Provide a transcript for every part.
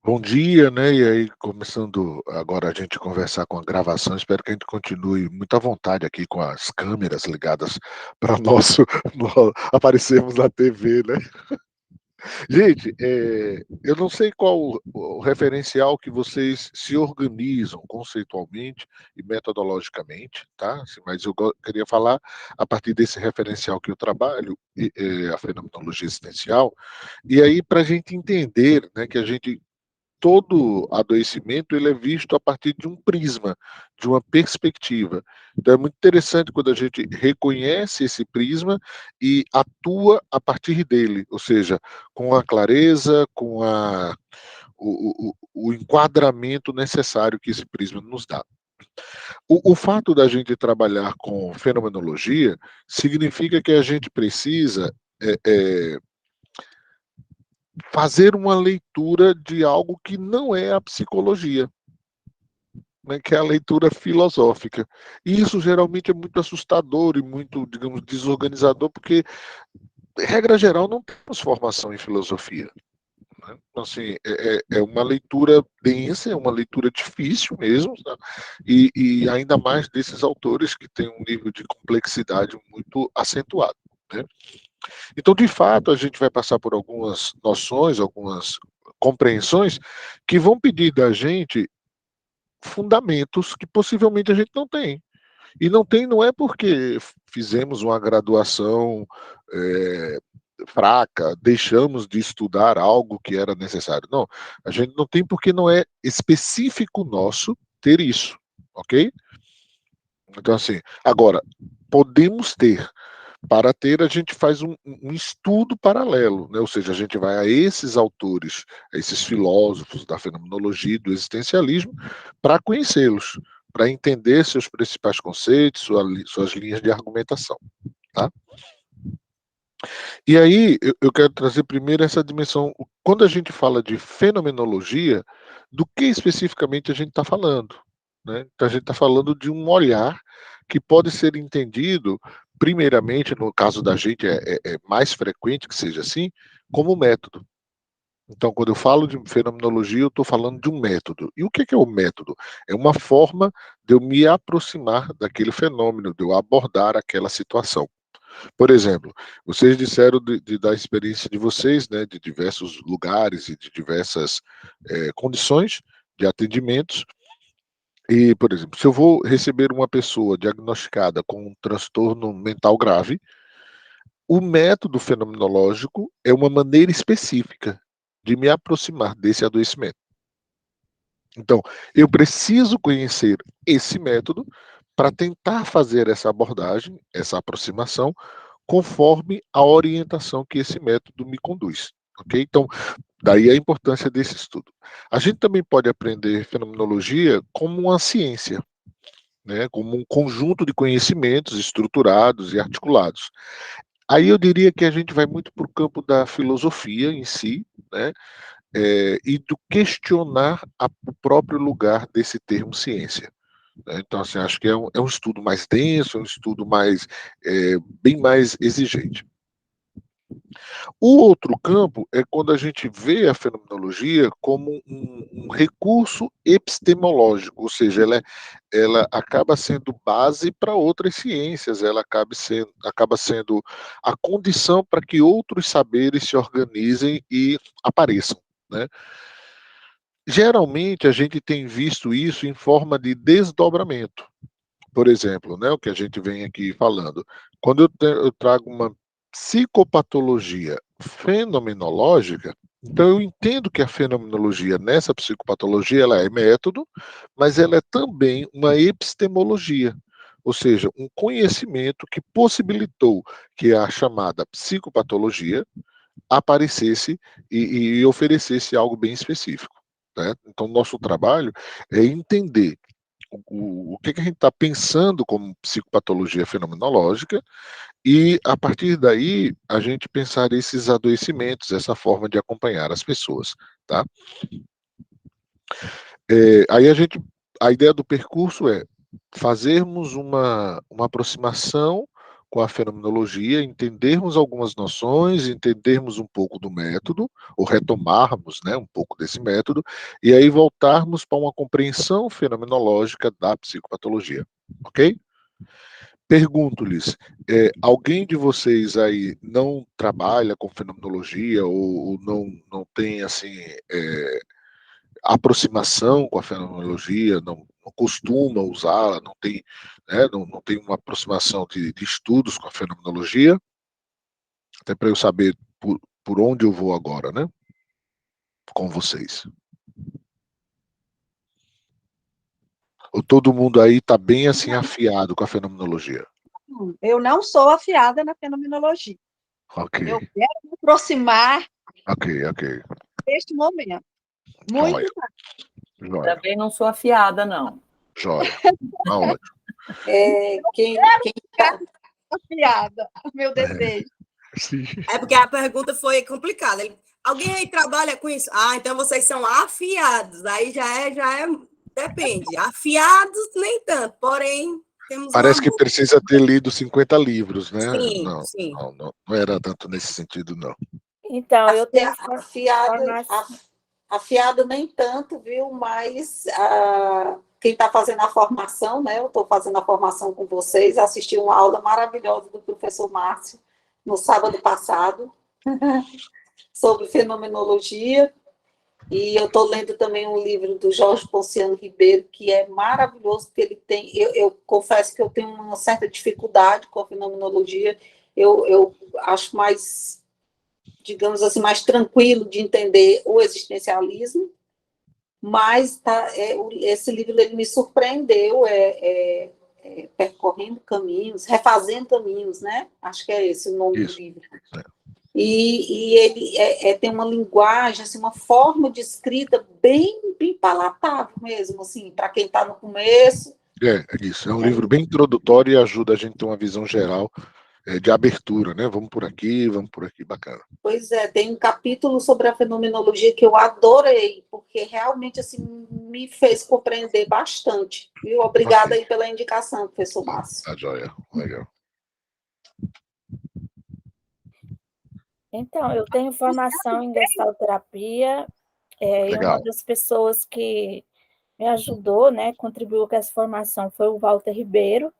Bom dia, né? E aí, começando agora a gente conversar com a gravação, espero que a gente continue muito à vontade aqui com as câmeras ligadas para nosso aparecermos na TV, né? Gente, eu não sei qual o referencial que vocês se organizam conceitualmente e metodologicamente, tá? Mas eu queria falar a partir desse referencial que eu trabalho, a fenomenologia existencial, e aí para a gente entender, né, que a gente todo adoecimento ele é visto a partir de um prisma, de uma perspectiva. Então é muito interessante quando a gente reconhece esse prisma e atua a partir dele, ou seja, com a clareza, com o enquadramento necessário que esse prisma nos dá. O fato da gente trabalhar com fenomenologia significa que a gente precisa é, é, fazer uma leitura de algo que não é a psicologia, né, que é a leitura filosófica. E isso geralmente é muito assustador e muito, digamos, desorganizador, porque, regra geral, não temos formação em filosofia. Né? Então, assim, é uma leitura densa, é uma leitura difícil mesmo, tá? E ainda mais desses autores que têm um nível de complexidade muito acentuado. Né? Então, de fato, a gente vai passar por algumas noções, algumas compreensões que vão pedir da gente fundamentos que possivelmente a gente não tem. E não tem, não é porque fizemos uma graduação é, fraca, deixamos de estudar algo que era necessário. Não, a gente não tem porque não é específico nosso ter isso, ok? Então, assim, agora, podemos ter. Para ter, a gente faz um estudo paralelo, né? Ou seja, a gente vai a esses autores, a esses filósofos da fenomenologia e do existencialismo, para conhecê-los, para entender seus principais conceitos, suas linhas de argumentação. Tá? E aí, eu quero trazer primeiro essa dimensão. Quando a gente fala de fenomenologia, do que especificamente a gente está falando? Né? Então, a gente está falando de um olhar que pode ser entendido, primeiramente, no caso da gente, é mais frequente que seja assim, como método. Então, quando eu falo de fenomenologia, eu estou falando de um método. E o que é o método? É uma forma de eu me aproximar daquele fenômeno, de eu abordar aquela situação. Por exemplo, vocês disseram da experiência de vocês, né, de diversos lugares e de diversas condições de atendimentos. E, por exemplo, se eu vou receber uma pessoa diagnosticada com um transtorno mental grave, o método fenomenológico é uma maneira específica de me aproximar desse adoecimento. Então, eu preciso conhecer esse método para tentar fazer essa abordagem, essa aproximação, conforme a orientação que esse método me conduz. Ok? Então, daí a importância desse estudo. A gente também pode aprender fenomenologia como uma ciência, né? Como um conjunto de conhecimentos estruturados e articulados. Aí eu diria que a gente vai muito para o campo da filosofia em si, né? E do questionar o próprio lugar desse termo ciência. Né? Então, assim, acho que é um estudo mais denso, é um estudo bem mais exigente. O outro campo é quando a gente vê a fenomenologia como um recurso epistemológico, ou seja, ela acaba sendo base para outras ciências, ela acaba sendo a condição para que outros saberes se organizem e apareçam. Né? Geralmente, a gente tem visto isso em forma de desdobramento. Por exemplo, né, o que a gente vem aqui falando. Quando eu trago uma psicopatologia fenomenológica, então eu entendo que a fenomenologia nessa psicopatologia ela é método, mas ela é também uma epistemologia, ou seja, um conhecimento que possibilitou que a chamada psicopatologia aparecesse e oferecesse algo bem específico. Né? Então, nosso trabalho é entender o que a gente está pensando como psicopatologia fenomenológica e, a partir daí, a gente pensar esses adoecimentos, essa forma de acompanhar as pessoas. Tá? Aí a ideia do percurso é fazermos uma aproximação com a fenomenologia, entendermos algumas noções, entendermos um pouco do método, ou retomarmos, né, um pouco desse método, e aí voltarmos para uma compreensão fenomenológica da psicopatologia, ok? Pergunto-lhes, alguém de vocês aí não trabalha com fenomenologia ou não tem, assim, aproximação com a fenomenologia, não costuma usá-la, não tem, né, não tem uma aproximação de estudos com a fenomenologia, até para eu saber por onde eu vou agora, né, com vocês. Ou todo mundo aí está bem assim afiado com a fenomenologia? Eu não sou afiada na fenomenologia. Ok. Eu quero me aproximar Ok. neste momento. Joia. Muito mais. Joia. Também não sou afiada, não. Joia. Tá ótimo. Quem Afiada, meu desejo. Sim. É porque a pergunta foi complicada. Alguém aí trabalha com isso? Ah, então vocês são afiados. Aí depende. Afiados nem tanto, porém temos Parece uma que precisa ter lido 50 livros, né? Sim, sim. Não era tanto nesse sentido, não. Então, eu tenho afiado nem tanto, viu? Mas quem está fazendo a formação, né? Eu estou fazendo a formação com vocês, assisti uma aula maravilhosa do professor Márcio no sábado passado sobre fenomenologia, e eu estou lendo também um livro do Jorge Ponciano Ribeiro, que é maravilhoso, porque ele tem, eu confesso que eu tenho uma certa dificuldade com a fenomenologia, eu acho mais, digamos assim, mais tranquilo de entender o existencialismo, mas esse livro ele me surpreendeu, Percorrendo Caminhos, Refazendo Caminhos, né? Acho que é esse o nome do livro. E ele tem uma linguagem, assim, uma forma de escrita bem palatável mesmo, assim, para quem está no começo. É isso, é um livro bem introdutório e ajuda a gente a ter uma visão geral de abertura, né? Vamos por aqui, bacana. Pois é, tem um capítulo sobre a fenomenologia que eu adorei, porque realmente, assim, me fez compreender bastante, viu? Obrigada aí pela indicação, professor Márcio. Tá joia, legal. Então, eu tenho formação em gestalterapia, e uma das pessoas que me ajudou, né, contribuiu com essa formação foi o Walter Ribeiro.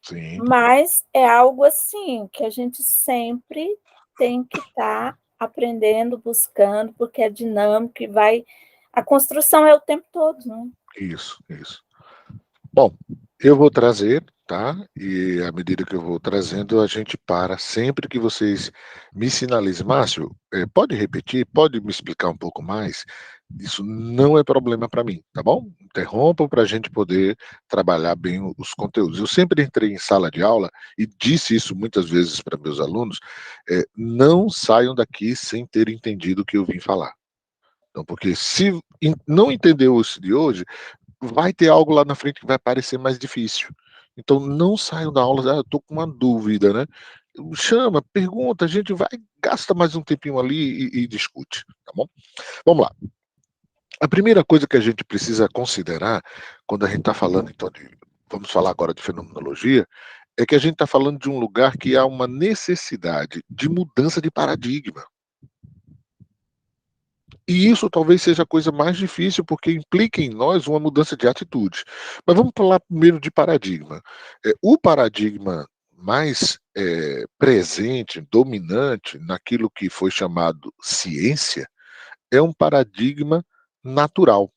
Sim. Mas é algo assim que a gente sempre tem que estar aprendendo, buscando, porque é dinâmico e a construção é o tempo todo, né? Isso. Bom, eu vou trazer, tá? E à medida que eu vou trazendo, a gente para sempre que vocês me sinalizem. Márcio, pode repetir? Pode me explicar um pouco mais? Isso não é problema para mim, tá bom? Interrompam para a gente poder trabalhar bem os conteúdos. Eu sempre entrei em sala de aula e disse isso muitas vezes para meus alunos, não saiam daqui sem ter entendido o que eu vim falar. Então, porque se não entendeu isso de hoje, vai ter algo lá na frente que vai parecer mais difícil. Então, não saiam da aula, eu estou com uma dúvida, né? Chama, pergunta, a gente vai, gasta mais um tempinho ali e discute, tá bom? Vamos lá. A primeira coisa que a gente precisa considerar, quando a gente está falando, então, vamos falar agora de fenomenologia, é que a gente está falando de um lugar que há uma necessidade de mudança de paradigma. E isso talvez seja a coisa mais difícil, porque implica em nós uma mudança de atitude. Mas vamos falar primeiro de paradigma. O paradigma mais presente, dominante naquilo que foi chamado ciência, é um paradigma natural,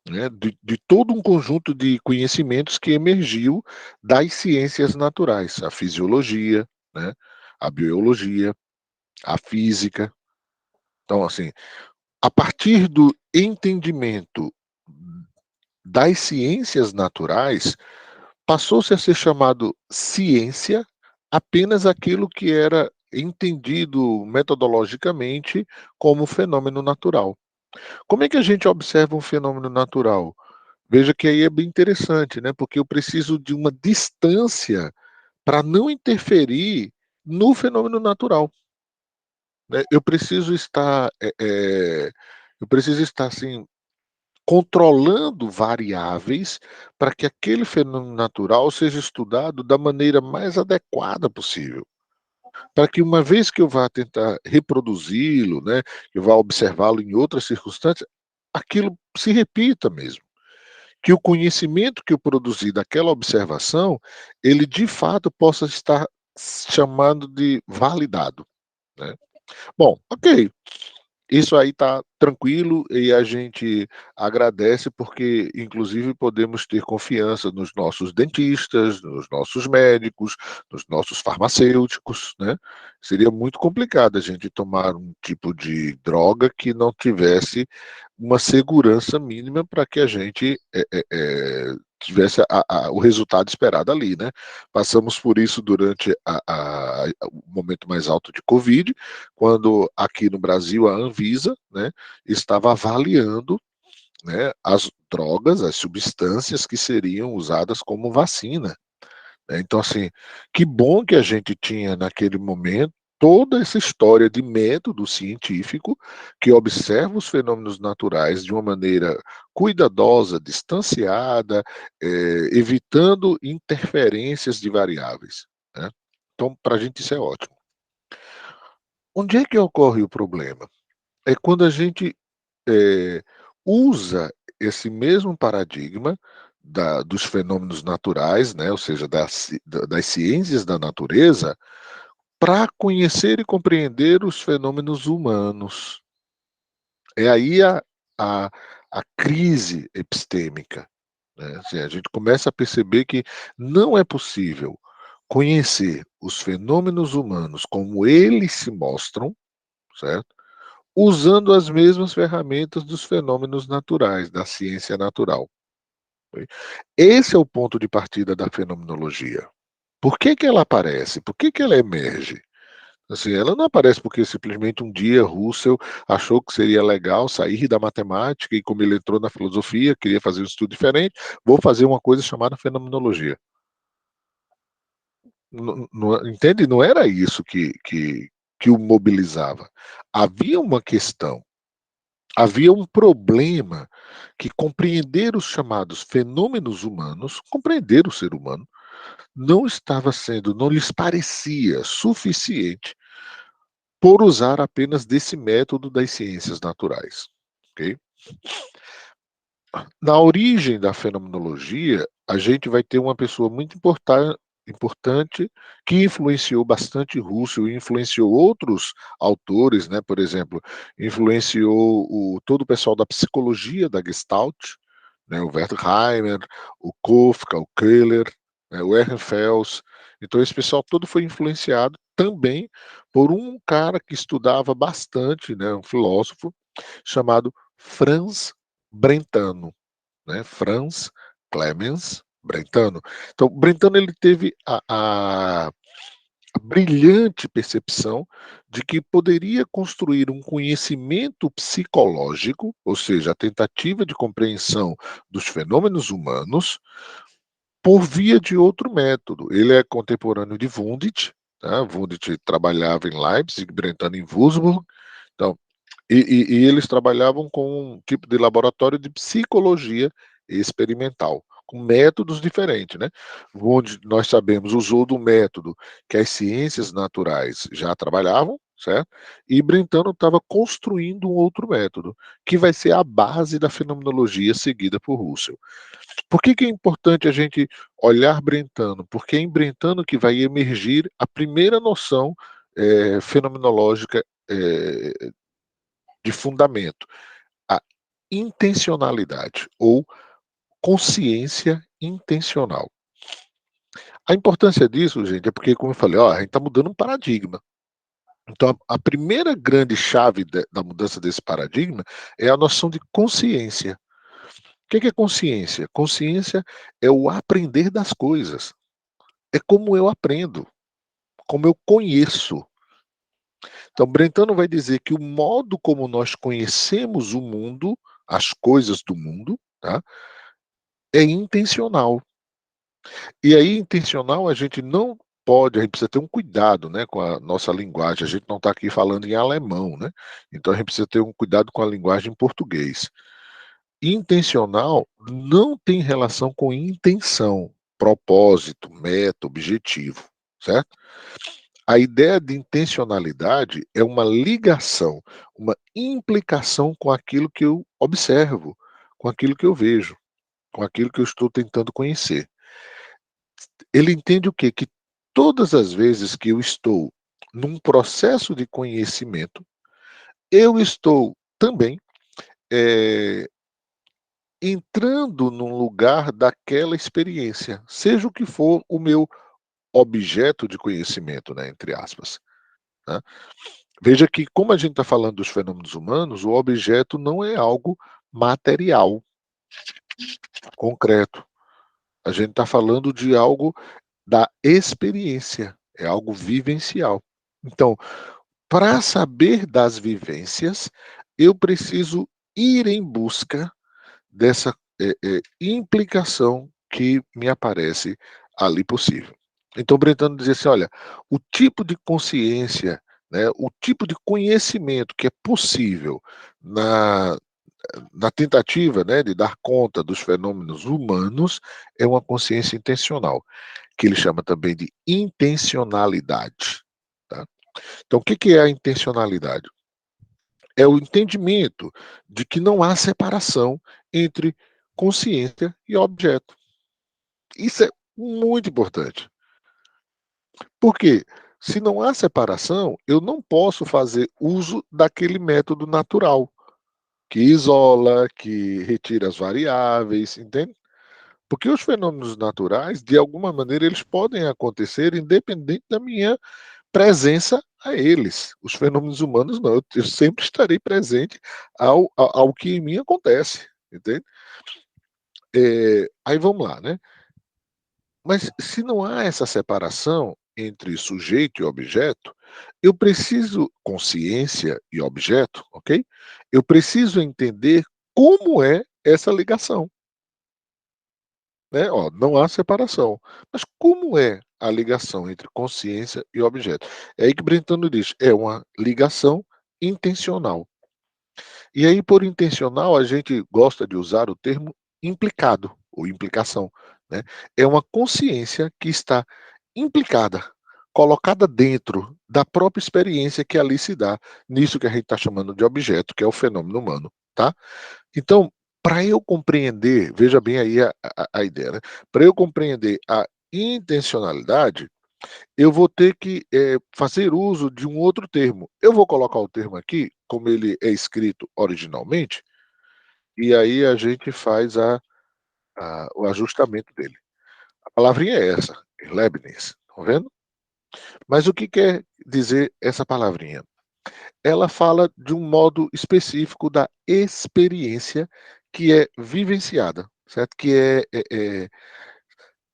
né, de todo um conjunto de conhecimentos que emergiu das ciências naturais, a fisiologia, né, a biologia, a física. Então, assim, a partir do entendimento das ciências naturais, passou-se a ser chamado ciência apenas aquilo que era entendido metodologicamente como fenômeno natural. Como é que a gente observa um fenômeno natural? Veja que aí é bem interessante, né? Porque eu preciso de uma distância para não interferir no fenômeno natural. Né? Eu preciso estar assim, controlando variáveis para que aquele fenômeno natural seja estudado da maneira mais adequada possível. Para que uma vez que eu vá tentar reproduzi-lo, né, eu vá observá-lo em outras circunstâncias, aquilo se repita mesmo. Que o conhecimento que eu produzi daquela observação, ele de fato possa estar chamado de validado, né? Bom, ok. Isso aí está tranquilo e a gente agradece porque, inclusive, podemos ter confiança nos nossos dentistas, nos nossos médicos, nos nossos farmacêuticos, né? Seria muito complicado a gente tomar um tipo de droga que não tivesse uma segurança mínima para que a gente tivesse o resultado esperado ali, né? Passamos por isso durante o momento mais alto de Covid, quando aqui no Brasil a Anvisa, né, estava avaliando, né, as drogas, as substâncias que seriam usadas como vacina, né? Então, assim, que bom que a gente tinha naquele momento toda essa história de método científico que observa os fenômenos naturais de uma maneira cuidadosa, distanciada, evitando interferências de variáveis, né? Então, para a gente isso é ótimo. Onde é que ocorre o problema? É quando a gente usa esse mesmo paradigma dos fenômenos naturais, né, ou seja, das ciências da natureza, para conhecer e compreender os fenômenos humanos. É aí a, a crise epistêmica, né? Assim, a gente começa a perceber que não é possível conhecer os fenômenos humanos como eles se mostram, certo? Usando as mesmas ferramentas dos fenômenos naturais, da ciência natural. Esse é o ponto de partida da fenomenologia. Por que que ela aparece? Por que que ela emerge? Assim, ela não aparece porque simplesmente um dia Russell achou que seria legal sair da matemática e, como ele entrou na filosofia, queria fazer um estudo diferente, vou fazer uma coisa chamada fenomenologia. Entende? Não era isso que o mobilizava. Havia uma questão, havia um problema que compreender os chamados fenômenos humanos, compreender o ser humano, não lhes parecia suficiente por usar apenas desse método das ciências naturais. Okay? Na origem da fenomenologia, a gente vai ter uma pessoa muito importante que influenciou bastante Russell e influenciou outros autores, né? Por exemplo, influenciou todo o pessoal da psicologia da Gestalt, né? O Wertheimer, o Kafka, o Keller, né? O Ehrenfels. Então esse pessoal todo foi influenciado também por um cara que estudava bastante, né? Um filósofo chamado Franz Brentano, né? Franz Clemens Brentano. Então, Brentano ele teve a brilhante percepção de que poderia construir um conhecimento psicológico, ou seja, a tentativa de compreensão dos fenômenos humanos, por via de outro método. Ele é contemporâneo de Wundt, tá? Wundt trabalhava em Leipzig, Brentano em Würzburg. Então, e eles trabalhavam com um tipo de laboratório de psicologia experimental, com métodos diferentes, né? Onde nós sabemos, usou do método que as ciências naturais já trabalhavam, certo? E Brentano estava construindo um outro método, que vai ser a base da fenomenologia seguida por Russell. Por que que é importante a gente olhar Brentano? Porque é em Brentano que vai emergir a primeira noção fenomenológica de fundamento, a intencionalidade ou consciência intencional. A importância disso, gente, é porque, como eu falei, a gente está mudando um paradigma. Então, a primeira grande chave da mudança desse paradigma é a noção de consciência. O que é consciência? Consciência é o aprender das coisas. É como eu aprendo, como eu conheço. Então, Brentano vai dizer que o modo como nós conhecemos o mundo, as coisas do mundo, tá, é intencional. E aí, intencional, a gente não pode, a gente precisa ter um cuidado, né, com a nossa linguagem. A gente não está aqui falando em alemão, né? Então a gente precisa ter um cuidado com a linguagem em português. intencional não tem relação com intenção, propósito, meta, objetivo, certo? A ideia de intencionalidade é uma ligação, uma implicação com aquilo que eu observo, com aquilo que eu vejo, com aquilo que eu estou tentando conhecer. Ele entende o quê? Que todas as vezes que eu estou num processo de conhecimento, eu estou também entrando num lugar daquela experiência, seja o que for o meu objeto de conhecimento, né, entre aspas. Né? Veja que, como a gente está falando dos fenômenos humanos, o objeto não é algo material, concreto. A gente está falando de algo da experiência, é algo vivencial. Então, para saber das vivências, eu preciso ir em busca dessa implicação que me aparece ali possível. Então, tentando dizer assim, olha, o tipo de consciência, né, o tipo de conhecimento que é possível na tentativa, né, de dar conta dos fenômenos humanos é uma consciência intencional, que ele chama também de intencionalidade. Tá? Então, o que é a intencionalidade? É o entendimento de que não há separação entre consciência e objeto. Isso é muito importante. Por quê? Se não há separação, eu não posso fazer uso daquele método natural, que isola, que retira as variáveis, entende? Porque os fenômenos naturais, de alguma maneira, eles podem acontecer independente da minha presença a eles. Os fenômenos humanos não, eu sempre estarei presente ao que em mim acontece, entende? Aí vamos lá, né? Mas se não há essa separação entre sujeito e objeto, eu preciso, consciência e objeto, ok? Eu preciso entender como é essa ligação. Né? Ó, não há separação. Mas como é a ligação entre consciência e objeto? É aí que Brentano diz, é uma ligação intencional. E aí, por intencional, a gente gosta de usar o termo implicado, ou implicação. Né? É uma consciência que está implicada, colocada dentro da própria experiência que ali se dá, nisso que a gente está chamando de objeto, que é o fenômeno humano. Tá? Então, para eu compreender, veja bem aí a ideia, né? Para eu compreender a intencionalidade, eu vou ter que fazer uso de um outro termo. Eu vou colocar o termo aqui, como ele é escrito originalmente, e aí a gente faz o ajustamento dele. A palavrinha é essa, Leibniz, estão vendo? Mas o que quer dizer essa palavrinha? Ela fala de um modo específico da experiência que é vivenciada, certo? Que é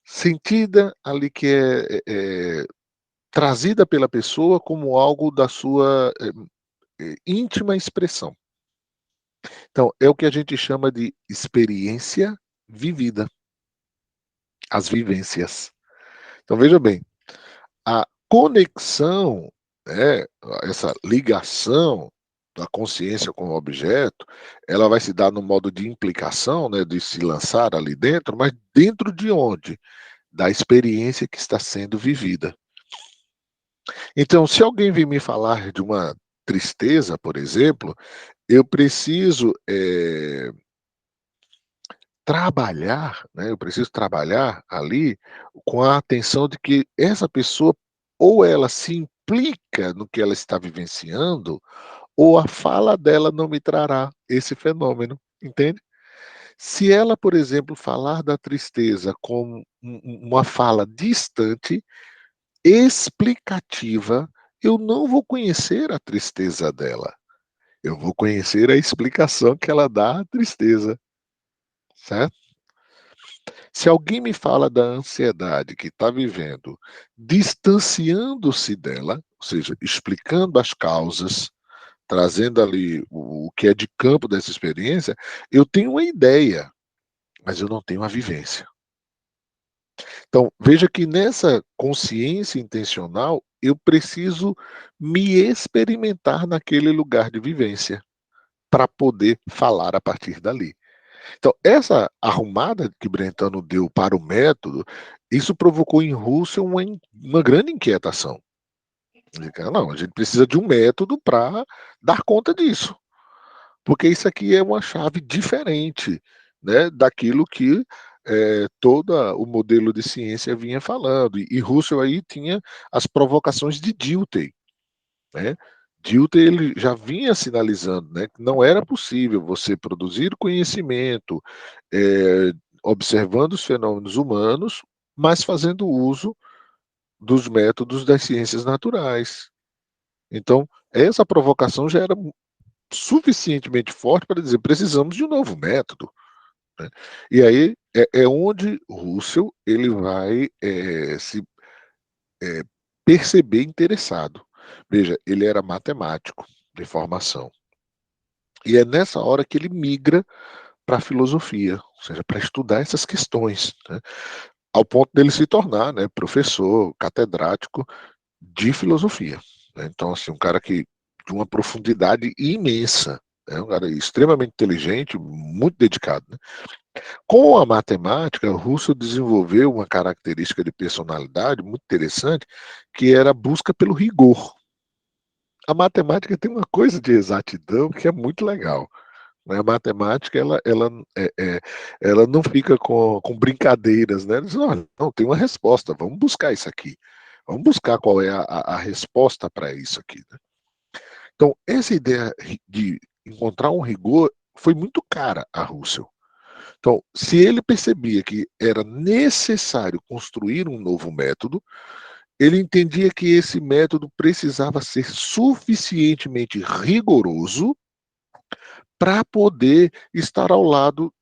sentida ali, que é trazida pela pessoa como algo da sua íntima expressão. Então, é o que a gente chama de experiência vivida, as vivências. Então, veja bem, a conexão, né, essa ligação da consciência com o objeto, ela vai se dar no modo de implicação, né, de se lançar ali dentro, mas dentro de onde? Da experiência que está sendo vivida. Então, se alguém vir me falar de uma tristeza, por exemplo, eu preciso trabalhar, né, eu preciso trabalhar ali com a atenção de que essa pessoa ou ela se implica no que ela está vivenciando, ou a fala dela não me trará esse fenômeno, entende? Se ela, por exemplo, falar da tristeza com uma fala distante, explicativa, eu não vou conhecer a tristeza dela. Eu vou conhecer a explicação que ela dá à tristeza, certo? Se alguém me fala da ansiedade que está vivendo, distanciando-se dela, ou seja, explicando as causas, trazendo ali o que é de campo dessa experiência, eu tenho uma ideia, mas eu não tenho a vivência. Então, veja que nessa consciência intencional, eu preciso me experimentar naquele lugar de vivência para poder falar a partir dali. Então, essa arrumada que Brentano deu para o método, isso provocou em Russell uma grande inquietação. Não, a gente precisa de um método para dar conta disso, porque isso aqui é uma chave diferente, né, daquilo que todo o modelo de ciência vinha falando. E Russell aí tinha as provocações de Dilthey, né? Dilthey ele já vinha sinalizando, né, que não era possível você produzir conhecimento observando os fenômenos humanos, mas fazendo uso dos métodos das ciências naturais. Então, essa provocação já era suficientemente forte para dizer precisamos de um novo método, né? E aí é onde Russell ele vai se perceber interessado. Veja, ele era matemático de formação. E é nessa hora que ele migra para a filosofia, ou seja, para estudar essas questões, né? Ao ponto dele se tornar, né, professor, catedrático de filosofia, né? Então, assim, um cara que de uma profundidade imensa, né? Um cara extremamente inteligente, muito dedicado, né? Com a matemática, Russell desenvolveu uma característica de personalidade muito interessante, que era a busca pelo rigor. A matemática tem uma coisa de exatidão que é muito legal, né? A matemática ela não fica com brincadeiras, né? Ela diz, não, tem uma resposta, vamos buscar isso aqui. Vamos buscar qual é a resposta para isso aqui, né? Então, essa ideia de encontrar um rigor foi muito cara a Russell. Então, se ele percebia que era necessário construir um novo método, ele entendia que esse método precisava ser suficientemente rigoroso para poder estar ao lado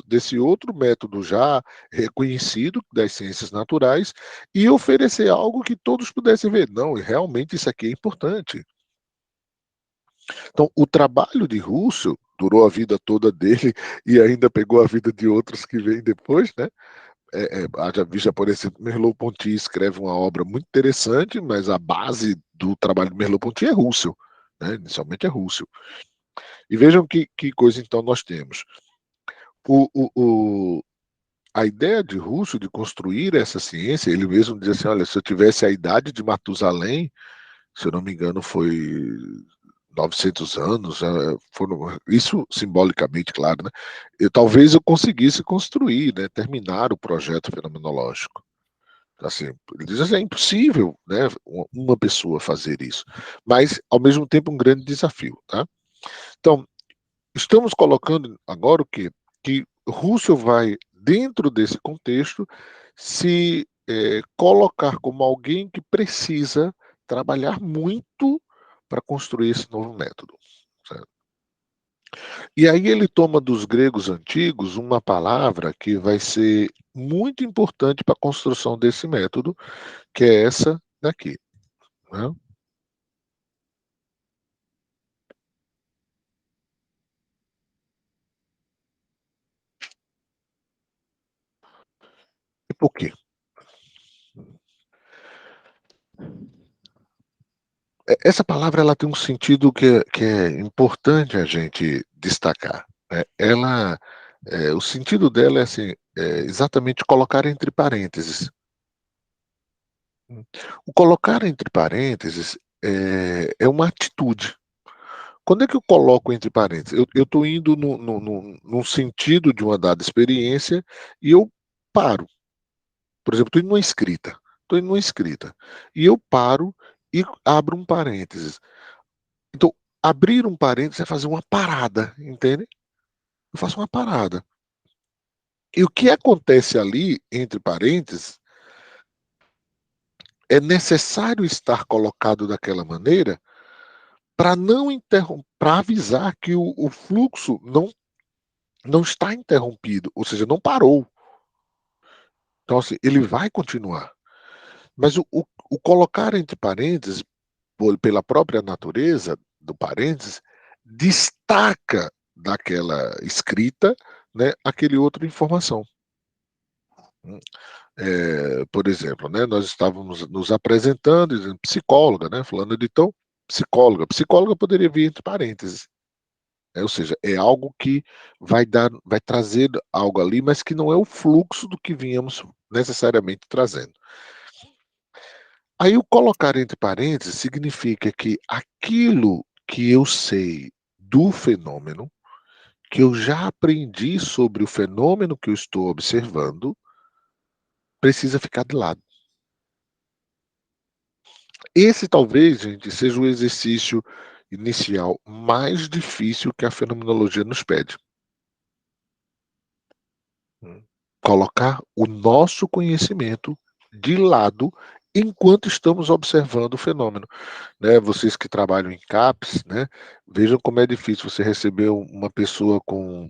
desse outro método já reconhecido das ciências naturais e oferecer algo que todos pudessem ver. Não, realmente isso aqui é importante. Então, o trabalho de Russell durou a vida toda dele e ainda pegou a vida de outros que vêm depois, né? Haja vista, por exemplo, Merleau-Ponty escreve uma obra muito interessante, mas a base do trabalho de Merleau-Ponty é Russell, né? Inicialmente é Russell. E vejam que coisa então nós temos. A ideia de Russell de construir essa ciência, ele mesmo diz assim, olha, se eu tivesse a idade de Matusalém, se eu não me engano foi 900 anos, isso simbolicamente, claro, né? Talvez eu conseguisse construir, né, terminar o projeto fenomenológico. Assim, ele diz assim, é impossível, né, uma pessoa fazer isso, mas ao mesmo tempo um grande desafio, tá? Então, estamos colocando agora o quê? Que Russell vai, dentro desse contexto, se colocar como alguém que precisa trabalhar muito para construir esse novo método, certo? E aí ele toma dos gregos antigos uma palavra que vai ser muito importante para a construção desse método, que é essa daqui, né? E por quê? Essa palavra ela tem um sentido que é importante a gente destacar, né? O sentido dela é assim, exatamente colocar entre parênteses. O colocar entre parênteses é uma atitude. Quando é que eu coloco entre parênteses? Eu estou indo no sentido de uma dada experiência e eu paro. Por exemplo, estou indo numa escrita, e eu paro e abro um parênteses. Então, abrir um parênteses é fazer uma parada, entende? Eu faço uma parada. E o que acontece ali, entre parênteses, é necessário estar colocado daquela maneira para não interromper, para avisar que o fluxo não está interrompido, ou seja, não parou. Então, assim, ele vai continuar. Mas o colocar entre parênteses, pela própria natureza do parênteses, destaca daquela escrita, né, aquele outra informação. Por exemplo, né, nós estávamos nos apresentando, dizendo psicóloga, né, falando de então, psicóloga. Psicóloga poderia vir entre parênteses. Ou seja, é algo que vai trazer algo ali, mas que não é o fluxo do que vínhamos necessariamente trazendo. Aí o colocar entre parênteses significa que aquilo que eu sei do fenômeno, que eu já aprendi sobre o fenômeno que eu estou observando, precisa ficar de lado. Esse talvez, gente, seja o exercício inicial mais difícil que a fenomenologia nos pede. Colocar o nosso conhecimento de lado enquanto estamos observando o fenômeno. Né? Vocês que trabalham em CAPS, né? Vejam como é difícil você receber uma pessoa com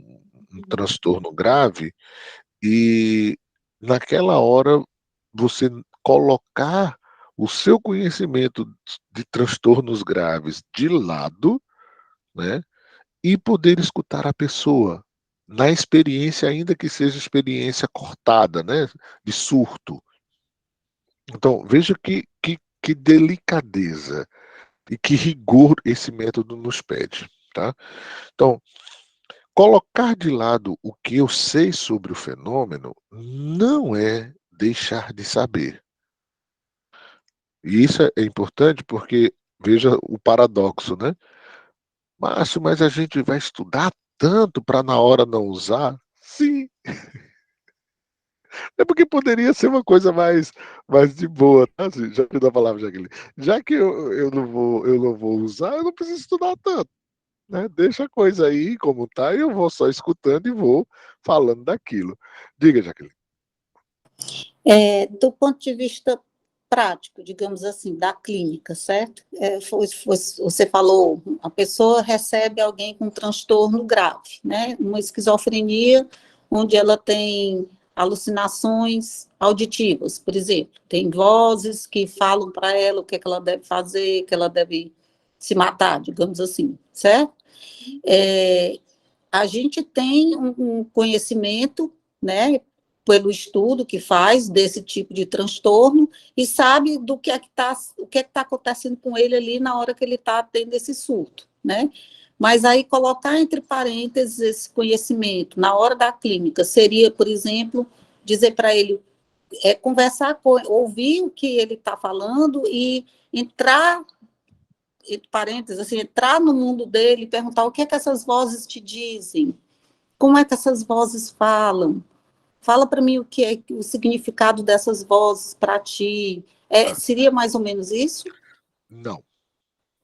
um transtorno grave e naquela hora você colocar o seu conhecimento de transtornos graves de lado, né? E poder escutar a pessoa na experiência, ainda que seja experiência cortada, né? De surto. Então, veja que delicadeza e que rigor esse método nos pede, tá? Então, colocar de lado o que eu sei sobre o fenômeno não é deixar de saber. E isso é importante porque, veja o paradoxo, né? Márcio, mas a gente vai estudar tanto para na hora não usar? Sim. É porque poderia ser uma coisa mais de boa, tá? Assim, já que dá a palavra, Jaqueline. Já que eu não vou usar, eu não preciso estudar tanto. Né? Deixa a coisa aí como tá e eu vou só escutando e vou falando daquilo. Diga, Jaqueline. Do ponto de vista prático, digamos assim, da clínica, certo? Você falou, a pessoa recebe alguém com um transtorno grave, né? Uma esquizofrenia, onde ela tem alucinações auditivas, por exemplo. Tem vozes que falam para ela o que ela deve fazer, que ela deve se matar, digamos assim, certo? A gente tem um conhecimento, né, pelo estudo que faz desse tipo de transtorno e sabe do que é que está acontecendo com ele ali na hora que ele está tendo esse surto, né? Mas aí colocar entre parênteses esse conhecimento na hora da clínica seria, por exemplo, dizer para ele, conversar, ouvir o que ele está falando e entrar, entre parênteses, assim, entrar no mundo dele e perguntar o que é que essas vozes te dizem, como é que essas vozes falam. Fala para mim o que é o significado dessas vozes para ti. Seria mais ou menos isso? Não.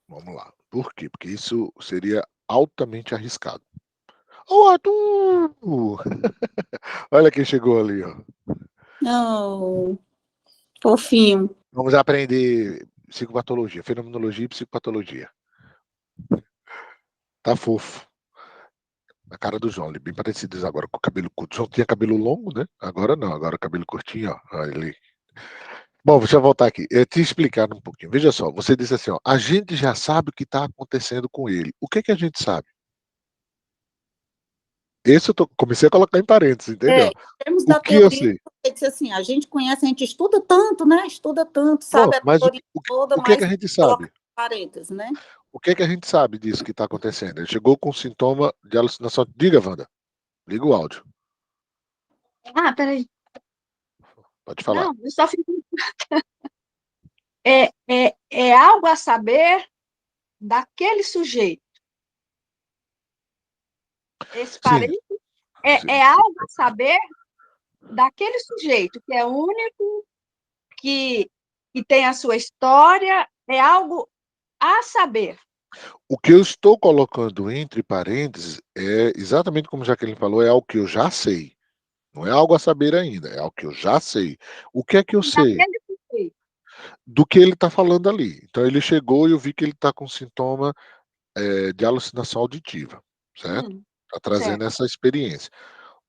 Vamos lá. Por quê? Porque isso seria altamente arriscado. Ô, Arthur! Olha quem chegou ali, ó. Não, fofinho. Vamos aprender psicopatologia, fenomenologia e psicopatologia. Tá fofo. A cara do João, bem parecidos agora com o cabelo curto. O João tinha cabelo longo, né? Agora não, agora cabelo curtinho, ó. Olha ele. Bom, deixa eu voltar aqui. Te explicar um pouquinho. Veja só, você disse assim, ó, a gente já sabe o que está acontecendo com ele. O que a gente sabe? Esse comecei a colocar em parênteses, entendeu? Em termos O da que eu teoria, sei? eu disse assim, a gente conhece, a gente estuda tanto, né? Estuda tanto, sabe Pronto, a mas teoria toda, o que mas a gente coloca sabe? parênteses, né? O que a gente sabe disso que está acontecendo? Ele chegou com sintoma de alucinação. Diga, Wanda. Liga o áudio. Ah, peraí. Pode falar. Não, eu só fico... É algo a saber daquele sujeito. Esse Sim. parente Sim. é algo a saber daquele sujeito, que é único, que tem a sua história, é algo a saber. O que eu estou colocando entre parênteses é exatamente como Jaqueline falou, é algo que eu já sei. Não é algo a saber ainda, é algo que eu já sei. O que é que eu sei? Daquele sujeito. Do que ele está falando ali. Então ele chegou e eu vi que ele está com sintoma de alucinação auditiva, certo? Está trazendo essa experiência.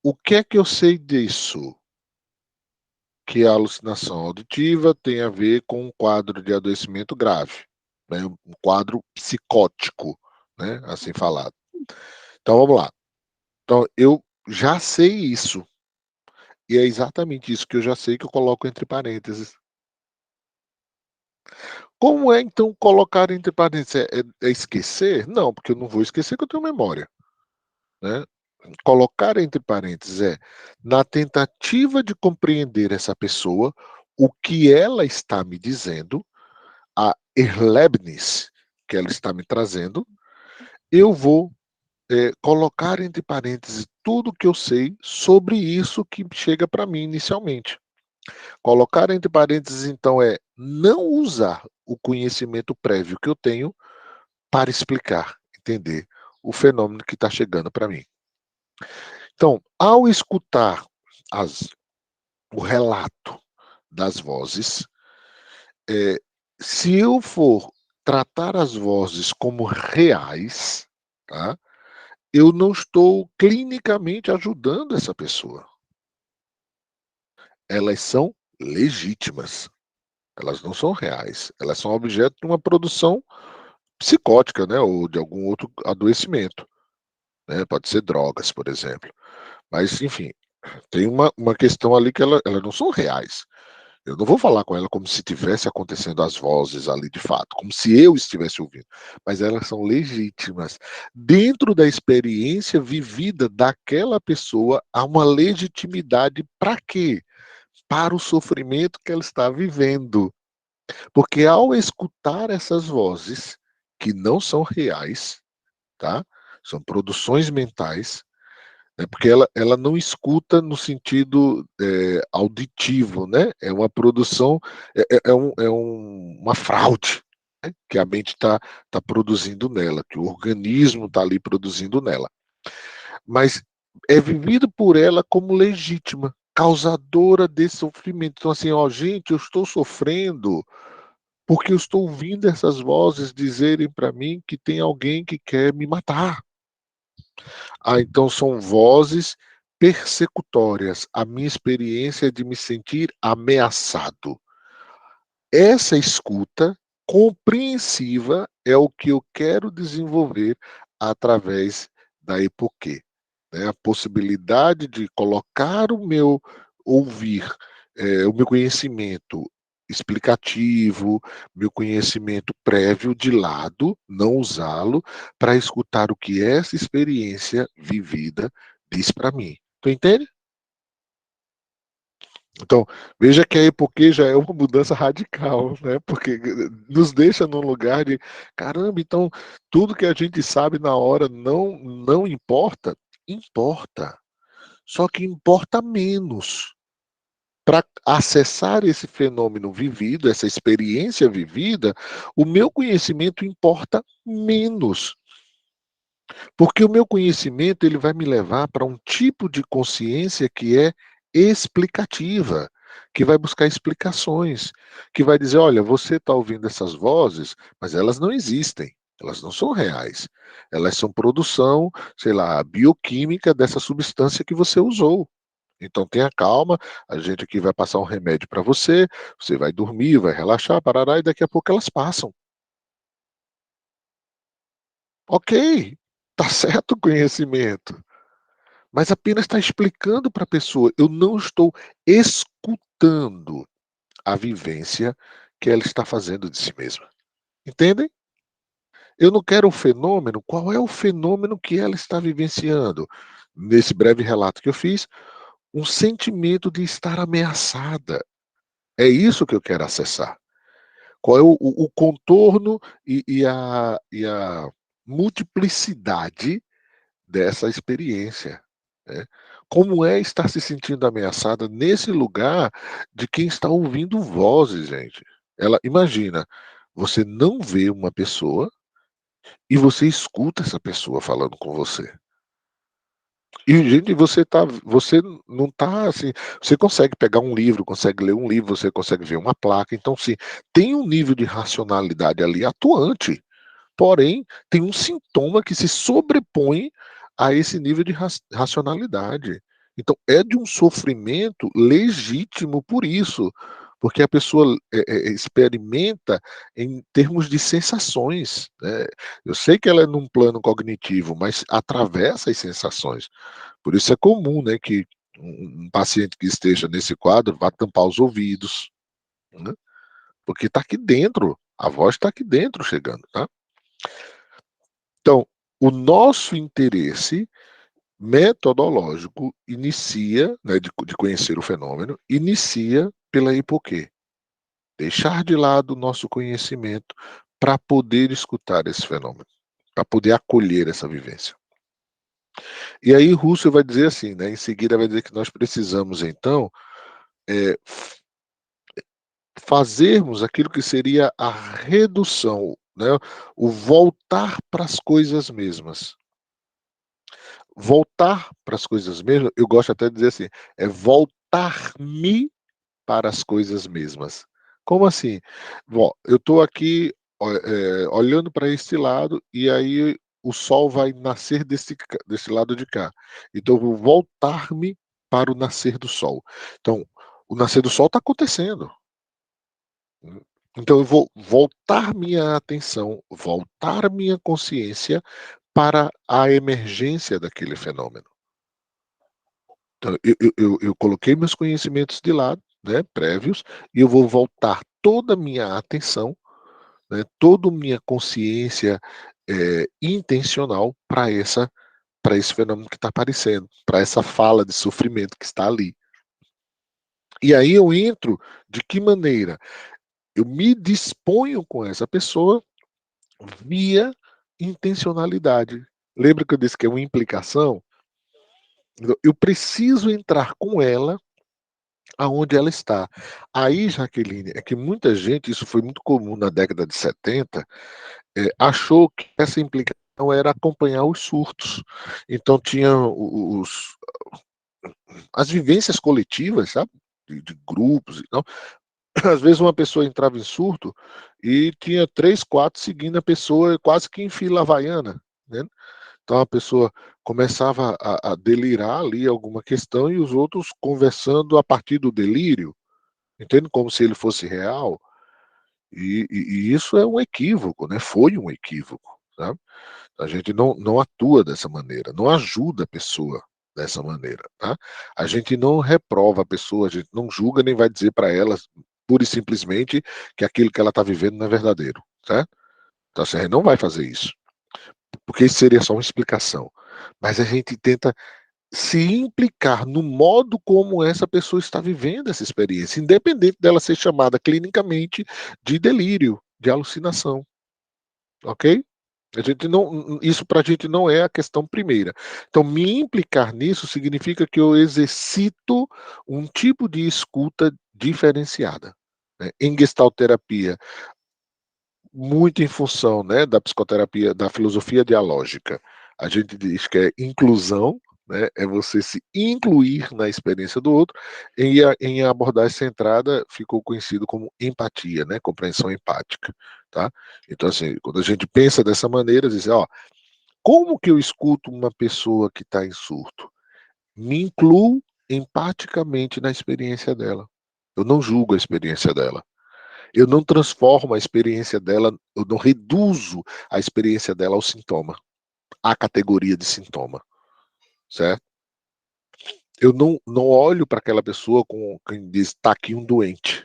O que é que eu sei disso? Que a alucinação auditiva tem a ver com um quadro de adoecimento grave, né? Um quadro psicótico, né? Assim falado. Então vamos lá. Então eu já sei isso. E é exatamente isso que eu já sei que eu coloco entre parênteses. Como é, então, colocar entre parênteses? É esquecer? Não, porque eu não vou esquecer que eu tenho memória. né? Colocar entre parênteses é na tentativa de compreender essa pessoa, o que ela está me dizendo, a Erlebnis que ela está me trazendo, eu vou colocar entre parênteses tudo que eu sei sobre isso que chega para mim inicialmente. Colocar entre parênteses, então, é não usar o conhecimento prévio que eu tenho para explicar, entender o fenômeno que está chegando para mim. Então, ao escutar o relato das vozes, se eu for tratar as vozes como reais, tá? Eu não estou clinicamente ajudando essa pessoa. Elas são legítimas. Elas não são reais. Elas são objeto de uma produção psicótica, né? Ou de algum outro adoecimento. Né? Pode ser drogas, por exemplo. Mas, enfim, tem uma questão ali que elas não são reais. Eu não vou falar com ela como se tivesse acontecendo as vozes ali de fato, como se eu estivesse ouvindo, mas elas são legítimas. Dentro da experiência vivida daquela pessoa, há uma legitimidade para quê? Para o sofrimento que ela está vivendo. Porque ao escutar essas vozes, que não são reais, tá? São produções mentais, porque ela não escuta no sentido auditivo, né? É uma produção, uma fraude, né? Que a mente tá produzindo nela, que o organismo está ali produzindo nela. Mas é vivido por ela como legítima, causadora desse sofrimento. Então, assim, ó, gente, eu estou sofrendo porque eu estou ouvindo essas vozes dizerem para mim que tem alguém que quer me matar. Ah, então são vozes persecutórias. A minha experiência é de me sentir ameaçado. Essa escuta compreensiva é o que eu quero desenvolver através da epoquê, né? A possibilidade de colocar o meu ouvir, o meu conhecimento explicativo, meu conhecimento prévio de lado, não usá-lo para escutar o que essa experiência vivida diz para mim. Tu entende? Então, veja que a epoquê já é uma mudança radical, né? Porque nos deixa num lugar de, caramba, então tudo que a gente sabe na hora não importa? Importa. Só que importa menos. Para acessar esse fenômeno vivido, essa experiência vivida, o meu conhecimento importa menos. Porque o meu conhecimento ele vai me levar para um tipo de consciência que é explicativa, que vai buscar explicações, que vai dizer, olha, você está ouvindo essas vozes, mas elas não existem, elas não são reais. Elas são produção, sei lá, bioquímica dessa substância que você usou. Então tenha calma, a gente aqui vai passar um remédio para você, você vai dormir, vai relaxar, parará, e daqui a pouco elas passam. Ok, tá certo o conhecimento, mas apenas está explicando para a pessoa. Eu não estou escutando a vivência que ela está fazendo de si mesma. Entendem? Eu não quero o fenômeno. Qual é o fenômeno que ela está vivenciando? Nesse breve relato que eu fiz, um sentimento de estar ameaçada. É isso que eu quero acessar. Qual é o contorno e a multiplicidade dessa experiência, né? Como é estar se sentindo ameaçada nesse lugar de quem está ouvindo vozes, gente? Imagina, você não vê uma pessoa e você escuta essa pessoa falando com você. E, gente, você não está assim, você consegue pegar um livro, consegue ler um livro, você consegue ver uma placa, então sim, tem um nível de racionalidade ali atuante. Porém, tem um sintoma que se sobrepõe a esse nível de racionalidade. Então, é de um sofrimento legítimo por isso, porque a pessoa experimenta em termos de sensações, né? Eu sei que ela é num plano cognitivo, mas atravessa as sensações. Por isso é comum, né, que um paciente que esteja nesse quadro vá tampar os ouvidos, né? Porque está aqui dentro, a voz está aqui dentro chegando, tá? Então, o nosso interesse metodológico inicia, né, de conhecer o fenômeno, inicia pela hipoquê. Deixar de lado o nosso conhecimento para poder escutar esse fenômeno, para poder acolher essa vivência. E aí Russell vai dizer assim, né, em seguida vai dizer que nós precisamos, então, fazermos aquilo que seria a redução, né, o voltar para as coisas mesmas. Voltar para as coisas mesmas, eu gosto até de dizer assim, é voltar-me para as coisas mesmas. Como assim? Bom, eu estou aqui olhando para este lado e aí o sol vai nascer desse lado de cá. Então eu vou voltar-me para o nascer do sol. Então, o nascer do sol está acontecendo. Então eu vou voltar minha atenção, voltar minha consciência para a emergência daquele fenômeno. Então, eu coloquei meus conhecimentos de lado, né, prévios, e eu vou voltar toda a minha atenção, né, toda a minha consciência intencional para esse fenômeno que está aparecendo, para essa fala de sofrimento que está ali. E aí eu entro de que maneira? Eu me disponho com essa pessoa via intencionalidade. Lembra que eu disse que é uma implicação? Eu preciso entrar com ela aonde ela está. Aí, Jaqueline, é que muita gente, isso foi muito comum na década de 70, achou que essa implicação era acompanhar os surtos. Então tinha as vivências coletivas, sabe? De grupos e tal. Às vezes uma pessoa entrava em surto e tinha 3, 4 seguindo a pessoa quase que em fila havaiana, né? Então a pessoa começava a delirar ali alguma questão e os outros conversando a partir do delírio, entende? Como se ele fosse real. E isso é um equívoco, né? Foi um equívoco, sabe? A gente não atua dessa maneira, não ajuda a pessoa dessa maneira, tá? A gente não reprova a pessoa, a gente não julga nem vai dizer para ela pura e simplesmente que aquilo que ela está vivendo não é verdadeiro, certo? Então assim, a gente não vai fazer isso, porque isso seria só uma explicação. Mas a gente tenta se implicar no modo como essa pessoa está vivendo essa experiência, independente dela ser chamada clinicamente de delírio, de alucinação, ok? A gente não, isso para a gente não é a questão primeira. Então, me implicar nisso significa que eu exercito um tipo de escuta diferenciada, né? Em gestalterapia, muito em função, né, da psicoterapia, da filosofia dialógica. A gente diz que é inclusão, né, é você se incluir na experiência do outro, e em abordagem centrada ficou conhecido como empatia, né, compreensão empática, tá? Então, assim, quando a gente pensa dessa maneira, diz, ó, como que eu escuto uma pessoa que está em surto? Me incluo empaticamente na experiência dela. Eu não julgo a experiência dela. Eu não transformo a experiência dela, eu não reduzo a experiência dela ao sintoma, à categoria de sintoma, certo? Eu não olho para aquela pessoa com quem diz, está aqui um doente.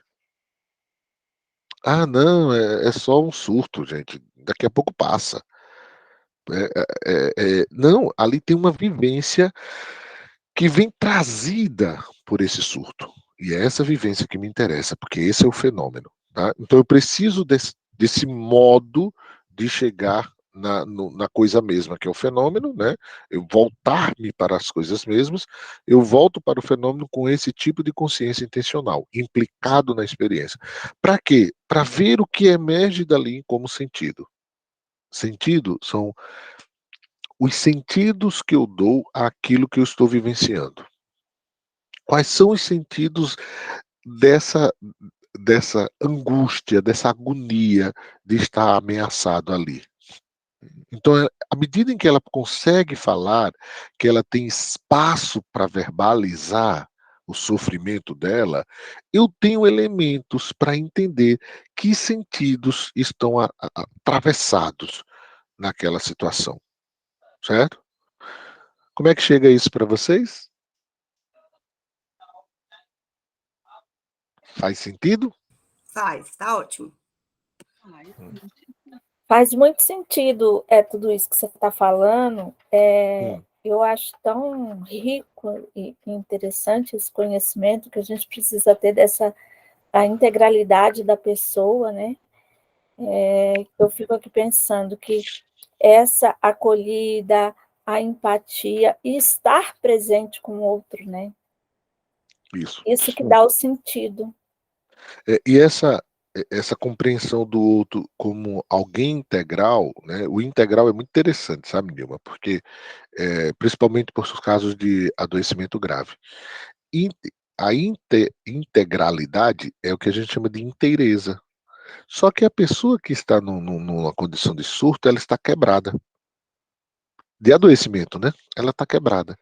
Ah, não, é só um surto, gente. Daqui a pouco passa. Não, ali tem uma vivência que vem trazida por esse surto. E é essa vivência que me interessa, porque esse é o fenômeno. Tá? Então eu preciso desse modo de chegar na coisa mesma, que é o fenômeno, né? Eu voltar-me para as coisas mesmas, eu volto para o fenômeno com esse tipo de consciência intencional, implicado na experiência. Para quê? Para ver o que emerge dali como sentido. Sentido são os sentidos que eu dou àquilo que eu estou vivenciando. Quais são os sentidos dessa angústia, dessa agonia de estar ameaçado ali? Então, à medida em que ela consegue falar, que ela tem espaço para verbalizar o sofrimento dela, eu tenho elementos para entender que sentidos estão atravessados naquela situação, certo? Como é que chega isso para vocês? Faz sentido? Faz, tá ótimo. Faz muito sentido tudo isso que você está falando. eu acho tão rico e interessante esse conhecimento que a gente precisa ter a integralidade da pessoa, né? Eu fico aqui pensando que essa acolhida, a empatia e estar presente com o outro, né? Isso que dá o sentido. E essa compreensão do outro como alguém integral, né? O integral é muito interessante, sabe, Nilma? Porque, principalmente por casos de adoecimento grave. A integralidade é o que a gente chama de inteireza. Só que a pessoa que está numa condição de surto, ela está quebrada. De adoecimento, né? Ela está quebrada.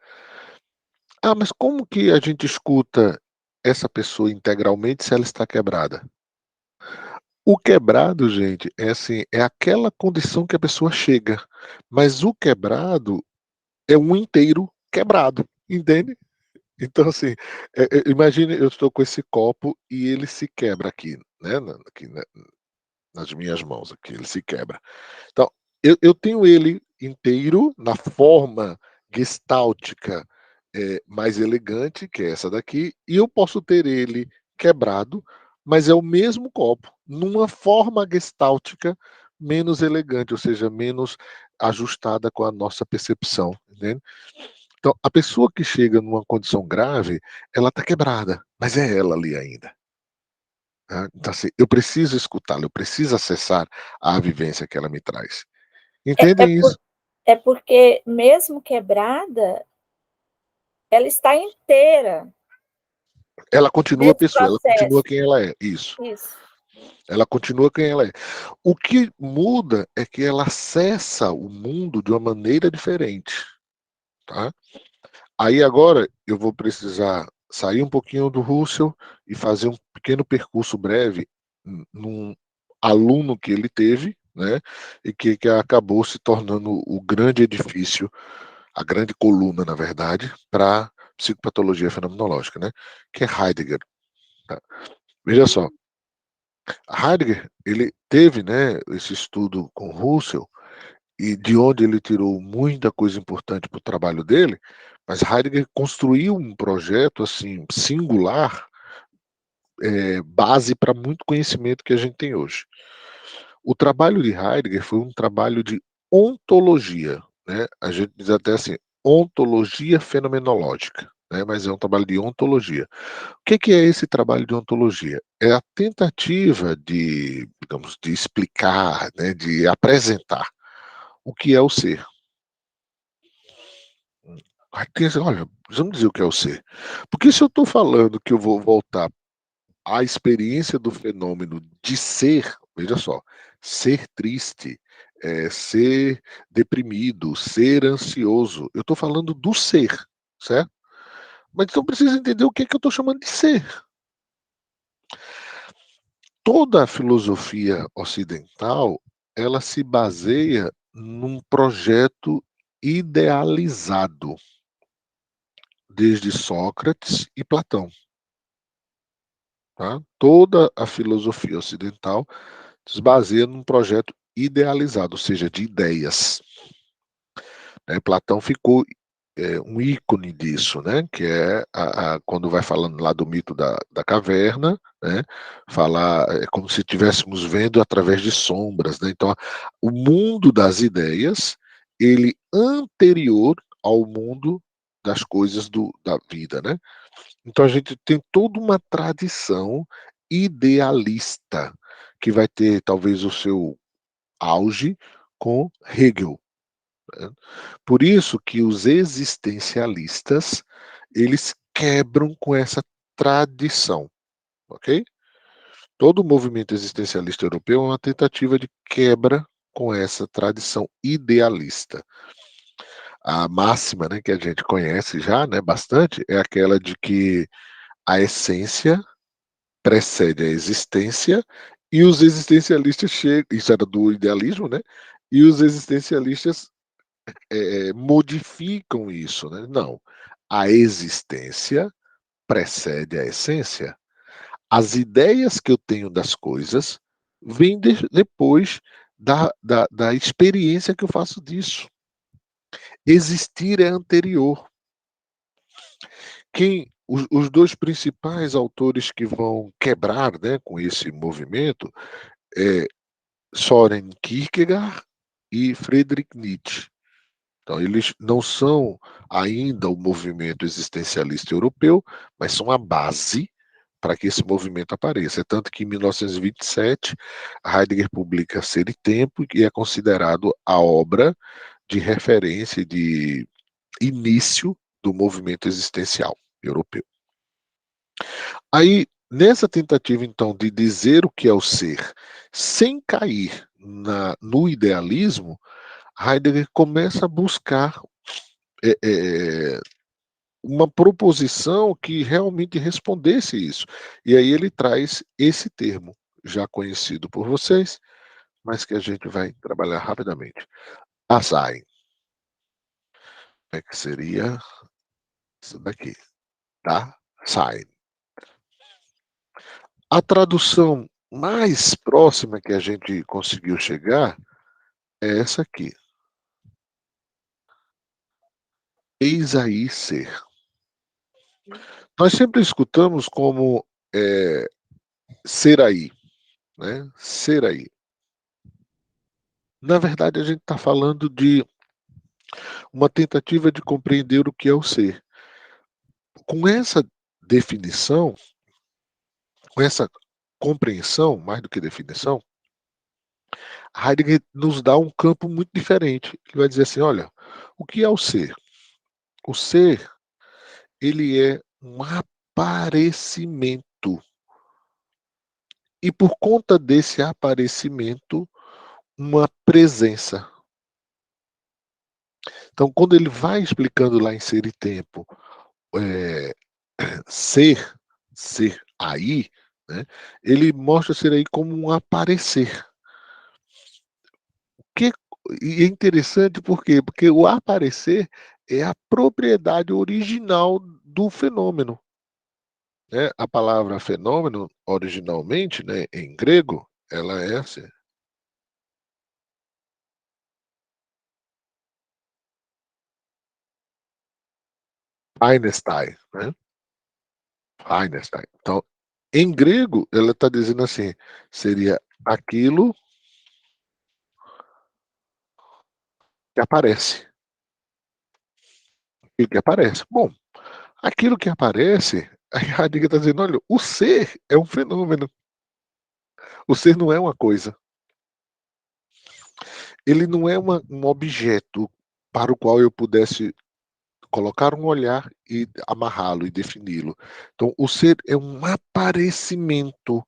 Ah, mas como que a gente escuta essa pessoa integralmente se ela está quebrada? O quebrado, gente, é assim, é aquela condição que a pessoa chega, mas o quebrado é um inteiro quebrado, entende? Então, assim, imagine eu estou com esse copo e ele se quebra aqui, né? Aqui, né, nas minhas mãos, aqui, ele se quebra. Então, eu tenho ele inteiro na forma gestáltica mais elegante, que é essa daqui, e eu posso ter ele quebrado, mas é o mesmo copo, numa forma gestáltica menos elegante, ou seja, menos ajustada com a nossa percepção, entende? Então, a pessoa que chega numa condição grave, ela está quebrada, mas é ela ali ainda. Tá? Então, assim, eu preciso escutá-la, eu preciso acessar a vivência que ela me traz. Entendem isso? É porque, mesmo quebrada, ela está inteira Ela continua nesse pessoa, ela continua processo. quem ela é. Isso. Isso. Ela continua quem ela é. O que muda é que ela acessa o mundo de uma maneira diferente. Tá? Aí agora eu vou precisar sair um pouquinho do Russell e fazer um pequeno percurso breve num aluno que ele teve, né? E que acabou se tornando o grande edifício, a grande coluna, na verdade, para psicopatologia fenomenológica, né? Que é Heidegger. Tá? Veja só, Heidegger, ele teve, né, esse estudo com Russell, e de onde ele tirou muita coisa importante para o trabalho dele, mas Heidegger construiu um projeto assim singular, base para muito conhecimento que a gente tem hoje. O trabalho de Heidegger foi um trabalho de ontologia, né? A gente diz até assim, ontologia fenomenológica, né? Mas é um trabalho de ontologia. O que é esse trabalho de ontologia? É a tentativa de, digamos, de explicar, né, de apresentar o que é o ser. Olha, vamos dizer o que é o ser. Porque se eu estou falando que eu vou voltar à experiência do fenômeno de ser, veja só, ser triste, ser deprimido, ser ansioso, eu estou falando do ser, certo? Mas então preciso entender o que eu estou chamando de ser. Toda a filosofia ocidental, ela se baseia num projeto idealizado, desde Sócrates e Platão. Tá? Toda a filosofia ocidental se baseia num projeto idealizado, ou seja, de ideias. Platão ficou um ícone disso, né? Que é quando vai falando lá do mito da caverna, né? Falar como se estivéssemos vendo através de sombras, né? Então, o mundo das ideias, ele anterior ao mundo das coisas da vida, né? Então a gente tem toda uma tradição idealista que vai ter talvez o seu auge com Hegel, né? Por isso que os existencialistas, eles quebram com essa tradição, ok? Todo o movimento existencialista europeu é uma tentativa de quebra com essa tradição idealista. A máxima, né, que a gente conhece já, né, bastante, é aquela de que a essência precede a existência e os existencialistas chegam, isso era do idealismo, né? E os existencialistas modificam isso, né? Não, a existência precede a essência. As ideias que eu tenho das coisas vêm depois da experiência que eu faço disso. Existir é anterior. Os dois principais autores que vão quebrar, né, com esse movimento é Søren Kierkegaard e Friedrich Nietzsche. Então, eles não são ainda o movimento existencialista europeu, mas são a base para que esse movimento apareça. É tanto que em 1927, Heidegger publica Ser e Tempo, e é considerado a obra de referência, de início do movimento existencial europeu. Aí, nessa tentativa, então, de dizer o que é o ser, sem cair no idealismo, Heidegger começa a buscar uma proposição que realmente respondesse isso. E aí ele traz esse termo, já conhecido por vocês, mas que a gente vai trabalhar rapidamente. Dasein. É que seria isso daqui, tá? Dasein. A tradução mais próxima que a gente conseguiu chegar é essa aqui. Eis aí ser. Nós sempre escutamos como ser aí, né? Ser aí. Na verdade, a gente está falando de uma tentativa de compreender o que é o ser. Com essa definição, com essa compreensão, mais do que definição, Heidegger nos dá um campo muito diferente. Ele vai dizer assim, olha, o que é o ser? O ser, ele é um aparecimento. E por conta desse aparecimento, uma presença. Então, quando ele vai explicando lá em Ser e Tempo, ser aí, né, ele mostra ser aí como um aparecer. E é interessante por quê? Porque o aparecer é a propriedade original do fenômeno. Né? A palavra fenômeno, originalmente, né, em grego, ela é assim. Einstein, né? Einstein. Então, em grego, ela está dizendo assim, seria aquilo que aparece. Aquilo que aparece. Bom, aquilo que aparece, a Heidegger está dizendo, olha, o ser é um fenômeno. O ser não é uma coisa. Ele não é um objeto para o qual eu pudesse colocar um olhar e amarrá-lo e defini-lo. Então, o ser é um aparecimento,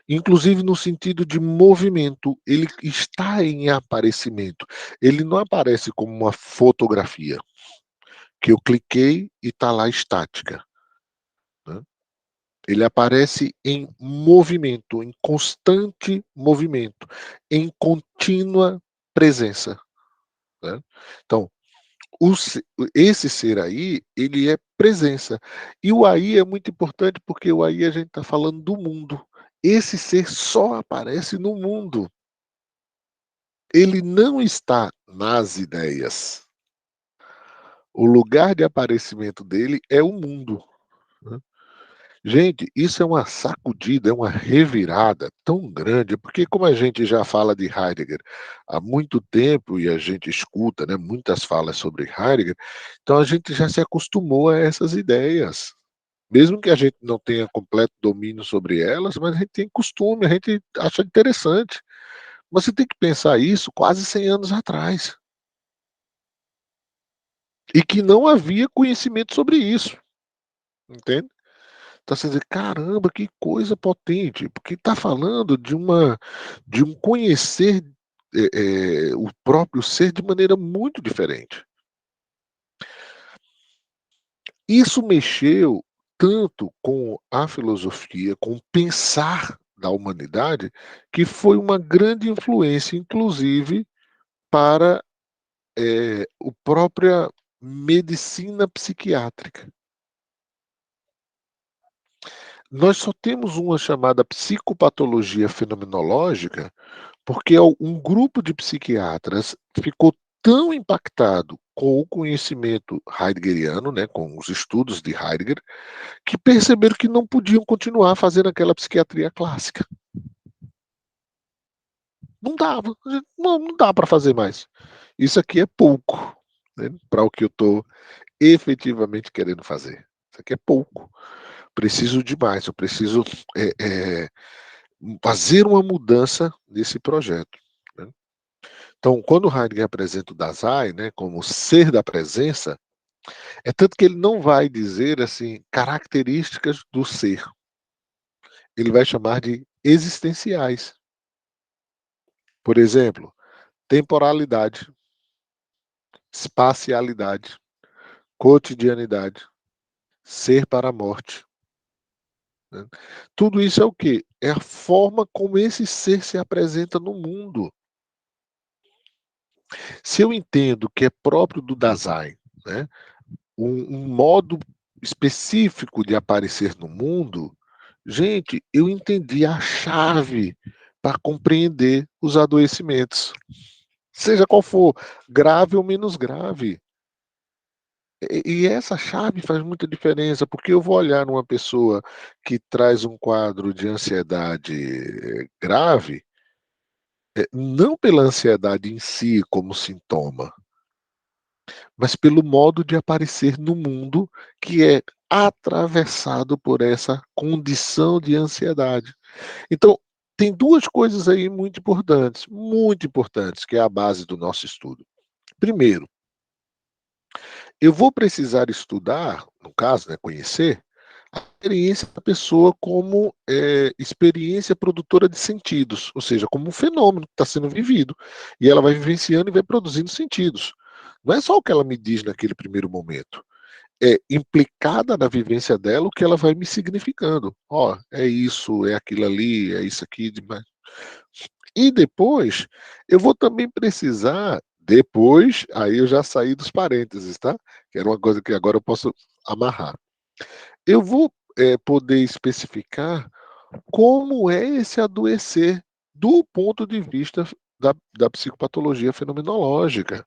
inclusive no sentido de movimento. Ele está em aparecimento. Ele não aparece como uma fotografia, que eu cliquei e está lá estática. Né? Ele aparece em movimento, em constante movimento, em contínua presença. Né? Então, esse ser aí, ele é presença. E o aí é muito importante porque o aí a gente está falando do mundo. Esse ser só aparece no mundo. Ele não está nas ideias. O lugar de aparecimento dele é o mundo. Né? Gente, isso é uma sacudida, é uma revirada tão grande, porque como a gente já fala de Heidegger há muito tempo e a gente escuta, né, muitas falas sobre Heidegger, então a gente já se acostumou a essas ideias. Mesmo que a gente não tenha completo domínio sobre elas, mas a gente tem costume, a gente acha interessante. Mas você tem que pensar isso quase 100 anos atrás. E que não havia conhecimento sobre isso. Entende? Então você diz, caramba, que coisa potente, porque está falando de um conhecer o próprio ser de maneira muito diferente. Isso mexeu tanto com a filosofia, com o pensar da humanidade, que foi uma grande influência, inclusive, para a própria medicina psiquiátrica. Nós só temos uma chamada psicopatologia fenomenológica porque um grupo de psiquiatras ficou tão impactado com o conhecimento heideggeriano, né, com os estudos de Heidegger, que perceberam que não podiam continuar fazendo aquela psiquiatria clássica. Não dava, não dá para fazer mais. Isso aqui é pouco, né, para o que eu estou efetivamente querendo fazer. Isso aqui é pouco. Preciso de mais, eu preciso fazer uma mudança nesse projeto, né? Então, quando Heidegger apresenta o Dasein, né, como ser da presença, é tanto que ele não vai dizer assim características do ser. Ele vai chamar de existenciais. Por exemplo, temporalidade, espacialidade, cotidianidade, ser para a morte, né? Tudo isso é o quê? É a forma como esse ser se apresenta no mundo. Se eu entendo que é próprio do Dasein, né, um modo específico de aparecer no mundo, gente, eu entendi a chave para compreender os adoecimentos, seja qual for, grave ou menos grave. E essa chave faz muita diferença, porque eu vou olhar numa pessoa que traz um quadro de ansiedade grave, não pela ansiedade em si como sintoma, mas pelo modo de aparecer no mundo que é atravessado por essa condição de ansiedade. Então, tem duas coisas aí muito importantes, que é a base do nosso estudo. Primeiro, eu vou precisar estudar, no caso, né, conhecer, a experiência da pessoa como experiência produtora de sentidos, ou seja, como um fenômeno que está sendo vivido. E ela vai vivenciando e vai produzindo sentidos. Não é só o que ela me diz naquele primeiro momento. É implicada na vivência dela o que ela vai me significando. Ó, é isso, é aquilo ali, é isso aqui. E depois, eu vou também precisar, depois, aí eu já saí dos parênteses, tá? Que era uma coisa que agora eu posso amarrar. Eu vou poder especificar como é esse adoecer do ponto de vista da psicopatologia fenomenológica.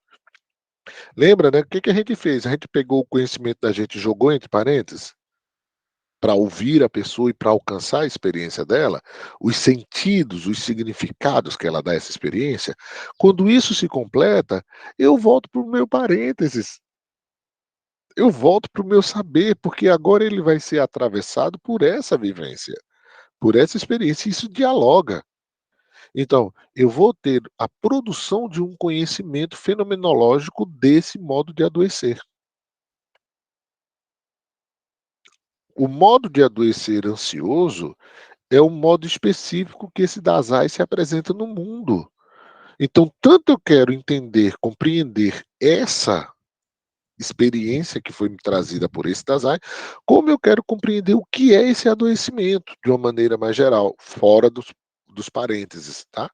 Lembra, né? O que a gente fez? A gente pegou o conhecimento da gente e jogou entre parênteses para ouvir a pessoa e para alcançar a experiência dela, os sentidos, os significados que ela dá a essa experiência. Quando isso se completa, eu volto para o meu parênteses. Eu volto para o meu saber, porque agora ele vai ser atravessado por essa vivência, por essa experiência. Isso dialoga. Então, eu vou ter a produção de um conhecimento fenomenológico desse modo de adoecer. O modo de adoecer ansioso é um modo específico que esse Dasein se apresenta no mundo. Então, tanto eu quero entender, compreender essa experiência que foi me trazida por esse Dasein, como eu quero compreender o que é esse adoecimento de uma maneira mais geral, fora dos parênteses, tá?